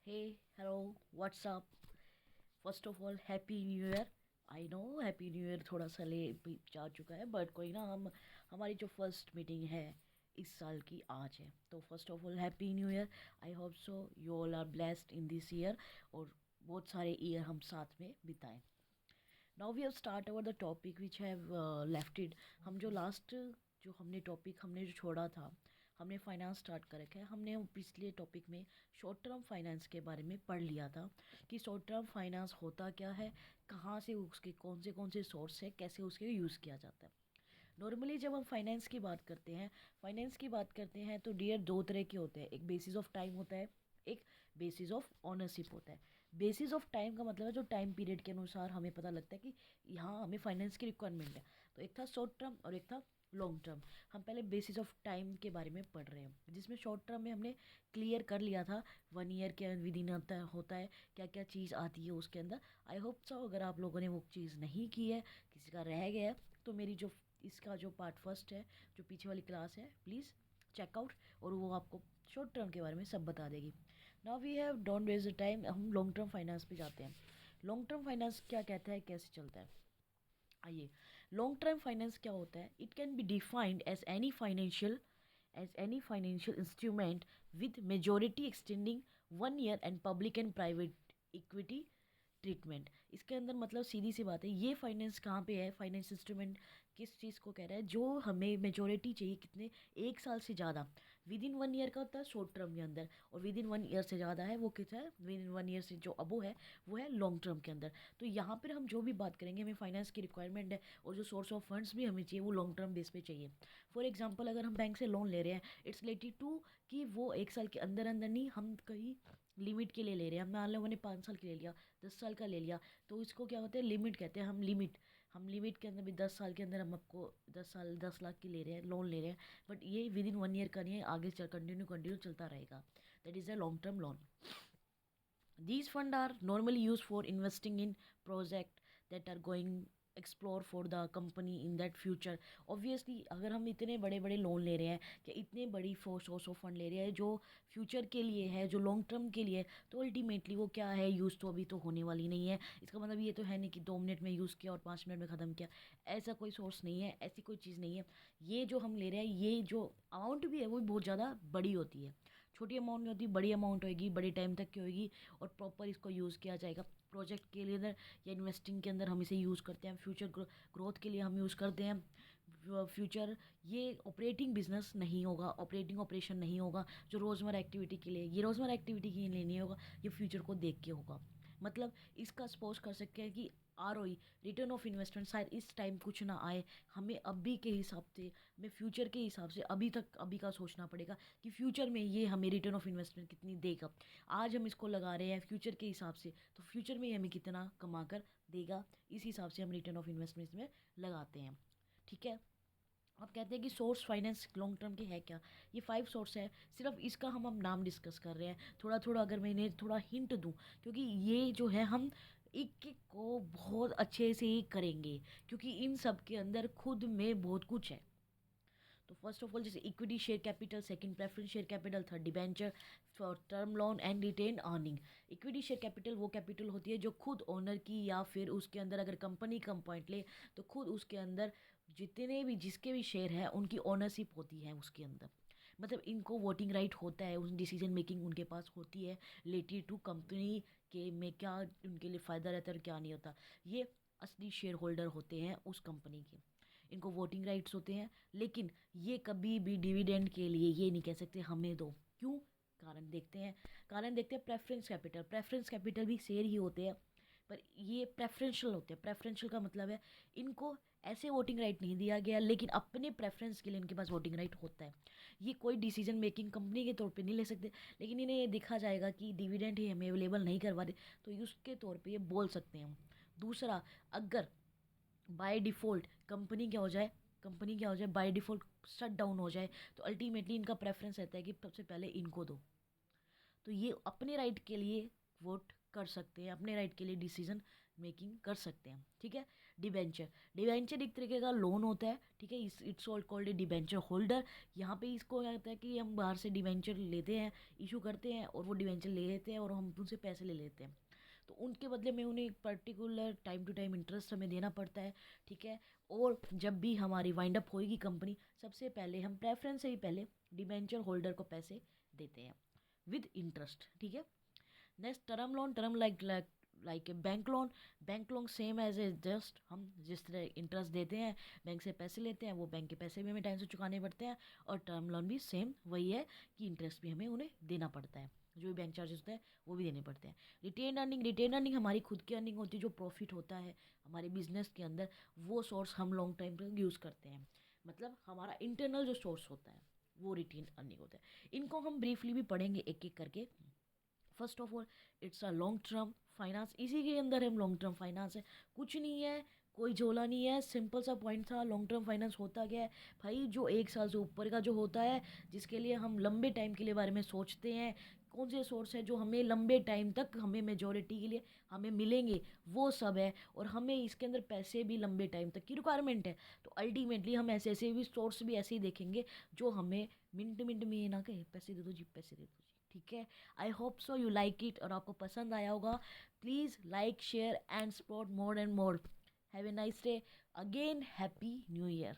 Hey, hello, what's up? First of all happy new year. I know happy new year थोड़ा सा ले भी जा चुका है, बट कोई ना, हम हमारी जो फर्स्ट मीटिंग है इस साल की आज है। तो first of all happy new year. I hope so you all are blessed in this year और बहुत सारे ईयर हम साथ में बिताएं। Now we have start our the topic which have left it. हम जो लास्ट जो हमने टॉपिक हमने जो छोड़ा था, हमने फाइनेंस स्टार्ट कर रखा है। हमने पिछले टॉपिक में शॉर्ट टर्म फाइनेंस के बारे में पढ़ लिया था कि शॉर्ट टर्म फाइनेंस होता क्या है, कहाँ से उसके कौन से सोर्स है, कैसे उसके यूज़ किया जाता है। नॉर्मली जब हम फाइनेंस की बात करते हैं तो डियर दो तरह के होते हैं। एक बेसिस ऑफ टाइम होता है, एक बेसिस ऑफ ऑनरशिप होता है। बेसिस ऑफ टाइम का मतलब है जो टाइम पीरियड के अनुसार हमें पता लगता है कि यहाँ हमें फाइनेंस की रिक्वायरमेंट है। तो एक था शॉर्ट टर्म और एक था लॉन्ग टर्म। हम पहले बेसिस ऑफ टाइम के बारे में पढ़ रहे हैं, जिसमें शॉर्ट टर्म में हमने क्लियर कर लिया था 1 ईयर के विद इन होता है क्या क्या चीज़ आती है उसके अंदर। आई होप सो अगर आप लोगों ने वो चीज़ नहीं की है, किसी का रह गया है, तो मेरी जो इसका जो पार्ट फर्स्ट है, जो पीछे वाली क्लास है, प्लीज़ चेकआउट, और वो आपको शॉर्ट टर्म के बारे में सब बता देगी। Now we have don't waste the time, हम लॉन्ग टर्म फाइनेंस पे जाते हैं। लॉन्ग टर्म फाइनेंस क्या कहता है, कैसे चलता है, आइए। लॉन्ग टर्म फाइनेंस क्या होता है? It can be defined as any financial instrument with majority extending 1 year and public and private equity treatment. इसके अंदर मतलब सीधी सी बात है, ये फाइनेंस कहाँ पे है, फाइनेंस इंस्ट्रूमेंट किस चीज़ को कह रहा है? जो हमें मेजोरिटी चाहिए कितने, 1 साल से ज़्यादा, विद इन 1 ईयर का होता है शॉर्ट टर्म के अंदर, और विद इन 1 ईयर से ज़्यादा है वो कितना है, विद इन 1 ईयर से जो अबो है वो है लॉन्ग टर्म के अंदर। तो यहाँ पर हम जो भी बात करेंगे, हमें फाइनेंस की रिक्वायरमेंट है और जो सोर्स ऑफ फंड्स भी हमें चाहिए वो लॉन्ग टर्म बेस पे चाहिए। फॉर एग्जाम्पल अगर हम बैंक से लोन ले रहे हैं, इट्स रिलेटेड टू कि वो 1 साल के अंदर अंदर नहीं, हम कहीं लिमिट के लिए ले रहे हैं। मान लो मैंने 5 साल के ले लिया, 10 साल का ले लिया, तो इसको क्या होता है, लिमिट कहते हैं। हम लिमिट के अंदर भी 10 साल के अंदर हम आपको 10 साल 10 लाख की ले रहे हैं, लोन ले रहे हैं, बट ये विद इन 1 ईयर का नहीं है, आगे चल कंटिन्यू कंटिन्यू चलता रहेगा। That is a long term loan. These funds are normally used for investing in projects that are going explore for the company in that future. Obviously अगर हम इतने बड़े बड़े लोन ले रहे हैं कि इतने बड़ी सोर्स ऑफ फंड ले रहे हैं जो फ्यूचर के लिए है, जो लॉन्ग टर्म के लिए है, तो अल्टीमेटली वो क्या है, यूज़ तो अभी तो होने वाली नहीं है। इसका मतलब ये तो है नहीं कि 2 मिनट में यूज़ किया और 5 मिनट में ख़त्म किया। ऐसा कोई सोर्स नहीं है, ऐसी कोई चीज़ नहीं है। ये जो हम ले रहे हैं, ये जो अमाउंट भी है वो बहुत ज़्यादा बड़ी होती है। छोटी अमाउंट नहीं होती, बड़ी अमाउंट होगी, बड़ी टाइम तक की होगी, और प्रॉपर इसको यूज़ किया जाएगा प्रोजेक्ट के लिए अंदर या इन्वेस्टिंग के अंदर। हम इसे यूज़ करते हैं फ्यूचर ग्रोथ के लिए, हम यूज़ करते हैं फ्यूचर। ये ऑपरेटिंग बिजनेस नहीं होगा, ऑपरेटिंग ऑपरेशन नहीं होगा जो रोज़मर्रा एक्टिविटी के लिए, ये रोज़मर्रा एक्टिविटी के लिए नहीं होगा, ये फ्यूचर को देख के होगा। मतलब इसका सपोज कर सकते हैं कि ROI, रिटर्न ऑफ इन्वेस्टमेंट, शायद इस टाइम कुछ ना आए, हमें अभी के हिसाब से, हमें फ्यूचर के हिसाब से अभी का सोचना पड़ेगा कि फ्यूचर में ये हमें रिटर्न ऑफ इन्वेस्टमेंट कितनी देगा। आज हम इसको लगा रहे हैं फ्यूचर के हिसाब से, तो फ्यूचर में ये हमें कितना कमा कर देगा, इस हिसाब से हम रिटर्न ऑफ इन्वेस्टमेंट में लगाते हैं। ठीक है। आप कहते हैं कि सोर्स फाइनेंस लॉन्ग टर्म के है क्या? ये 5 सोर्स है, सिर्फ इसका हम नाम डिस्कस कर रहे हैं थोड़ा थोड़ा। अगर मैं इन्हें थोड़ा हिंट दूं, क्योंकि ये जो है हम एक एक को बहुत अच्छे से ही करेंगे, क्योंकि इन सब के अंदर खुद में बहुत कुछ है। तो फर्स्ट ऑफ ऑल जैसे equity share capital, second preference share capital, third debenture, four term loan and retain earning. Equity share capital वो कैपिटल होती है जो खुद ओनर की, या फिर उसके अंदर अगर कंपनी कम पॉइंट ले तो खुद उसके अंदर जितने भी जिसके भी शेयर है उनकी ओनरशिप होती है उसके अंदर। मतलब इनको वोटिंग राइट होता है, उस डिसीजन मेकिंग उनके पास होती है रिलेटेड टू कंपनी के में क्या उनके लिए फ़ायदा रहता है और क्या नहीं होता। ये असली शेयर होल्डर होते हैं उस कंपनी के, इनको वोटिंग राइट्स होते हैं। लेकिन ये कभी भी डिविडेंड के लिए ये नहीं कह सकते हमें दो। क्यों? कारण देखते हैं प्रेफरेंस कैपिटल भी शेयर ही होते हैं, पर ये प्रेफरेंशियल होते हैं। प्रेफरेंशियल का मतलब है इनको ऐसे वोटिंग राइट नहीं दिया गया, लेकिन अपने प्रेफरेंस के लिए इनके पास वोटिंग राइट होता है। ये कोई डिसीजन मेकिंग कंपनी के तौर पे नहीं ले सकते, लेकिन इन्हें ये देखा जाएगा कि डिविडेंड ही हमें अवेलेबल नहीं करवा दे, तो उसके तौर पे ये बोल सकते हैं हम। दूसरा, अगर बाय डिफ़ॉल्ट कंपनी क्या हो जाए बाय डिफ़ॉल्ट शट डाउन हो जाए, तो अल्टीमेटली इनका प्रेफरेंस रहता है कि सबसे पहले इनको दो। तो ये अपने राइट के लिए वोट कर सकते हैं, अपने राइट के लिए डिसीजन मेकिंग कर सकते हैं, ठीक है। डिबेंचर, डिबेंचर एक तरीके का लोन होता है, ठीक है। It's all called a debenture holder. यहाँ पे इसको क्या होता है कि हम बाहर से डिबेंचर लेते हैं, इशू करते हैं, और वो डिबेंचर ले लेते हैं और हम उनसे पैसे ले लेते हैं। तो उनके बदले में उन्हें एक particular time to time interest हमें देना पड़ता है, ठीक है। और जब भी हमारी वाइंड अप होएगी कंपनी, सबसे पहले हम प्रेफरेंस से ही पहले डिबेंचर होल्डर को पैसे देते हैं विद इंटरेस्ट, ठीक है। Next term loan, term like a bank loan. Bank loan same as a just हम जिस तरह इंटरेस्ट देते हैं, बैंक से पैसे लेते हैं, वो बैंक के पैसे भी हमें टाइम से चुकाने पड़ते हैं। और टर्म लोन भी सेम वही है कि इंटरेस्ट भी हमें उन्हें देना पड़ता है, जो भी बैंक चार्जेस होते हैं वो भी देने पड़ते हैं। रिटेन अर्निंग, रिटेन अर्निंग हमारी खुद की अर्निंग होती है, जो प्रॉफिट होता है हमारे बिजनेस के अंदर, वो सोर्स हम लॉन्ग टाइम तक यूज़ करते हैं। मतलब हमारा इंटरनल जो सोर्स होता है वो रिटेन अर्निंग होता है। इनको हम ब्रीफली भी पढ़ेंगे एक एक करके। First of all, it's a long term finance, इसी के अंदर हम लॉन्ग टर्म फाइनेंस है, कुछ नहीं है, कोई झोला नहीं है, सिंपल सा पॉइंट था। लॉन्ग टर्म फाइनेंस होता क्या है भाई? जो एक साल से ऊपर का जो होता है, जिसके लिए हम लंबे टाइम के लिए बारे में सोचते हैं, कौन से सोर्स है जो हमें लंबे टाइम तक हमें मेजोरिटी के लिए हमें मिलेंगे, वो सब है। और हमें इसके अंदर पैसे भी लंबे टाइम तक की रिक्वायरमेंट है। तो अल्टीमेटली हम ऐसे ऐसे भी सोर्स भी ऐसे ही देखेंगे जो हमें मिनट मिनट में ये ना कहे पैसे दे दो जी, पैसे दे दो जी, ठीक है। आई hope so you like it, और आपको पसंद आया होगा। Please like share and support more and more. Have a nice day. Again happy new year.